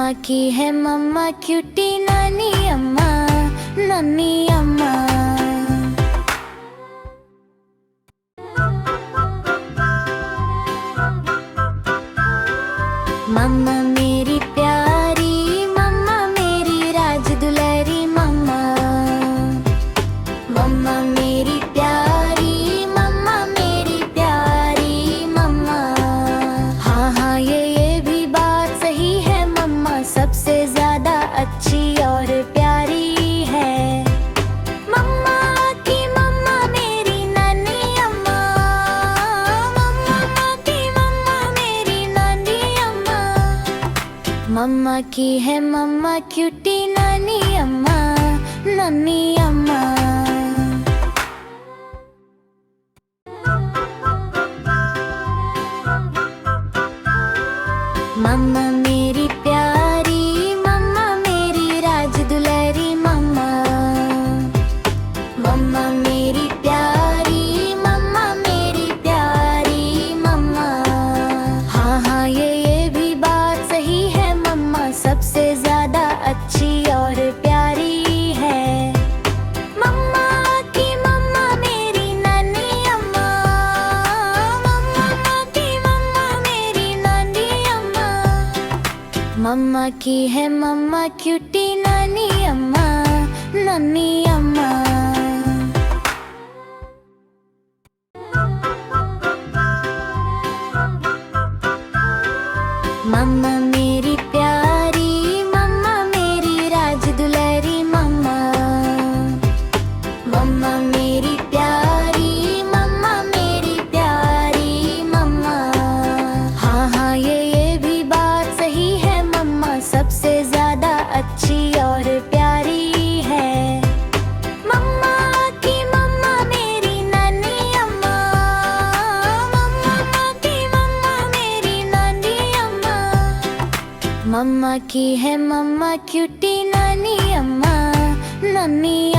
मम्मा की है मम्मा क्यूटी नानी अम्मा, नन्नी अम्मा। मम्मा मेरी प्यारी, मम्मा मेरी राज दुलारी मम्मा। मम्मा मेरी प्यारी, मम्मा मेरी प्यारी मम्मा। हाँ हाँ ये भी बात सही है, मम्मा सबसे ज्यादा अच्छी और प्यारी है। मम्मा की मम्मा मेरी नानी अम्मा, मम्मा की मम्मा मेरी नानी अम्मा। मम्मा की है मम्मा क्यूटी नानी अम्मा, नन्नी अम्मा। मम्मा मेरी प्यारी, मम्मा मेरी राज दुलारी मम्मा। मम्मा मेरी प्यारी, मम्मा मेरी प्यारी मम्मा। हाँ हाँ ये भी बात सही है, मम्मा सबसे ज्यादा अच्छी और प्यारी है। मम्मा की मम्मा मेरी नानी अम्मा, मम्मा की मम्मा मेरी नानी अम्मा। मम्मा की है मम्मा क्यूटी नानी अम्मा, नन्नी अम्मा। मम्मा मेरी प्यारी, मम्मा मेरी राज दुलारी मम्मा। मम्मा मेरी प्यारी, मम्मा मेरी प्यारी मम्मा। हाँ हाँ ये भी बात सही है, मम्मा सबसे ज्यादा अच्छी और प्यारी है। मम्मा की मम्मा मेरी नानी अम्मा, मम्मा की मम्मा मेरी नानी अम्मा। मम्मा की है मम्मा क्यूटी नानी अम्मा, नन्नी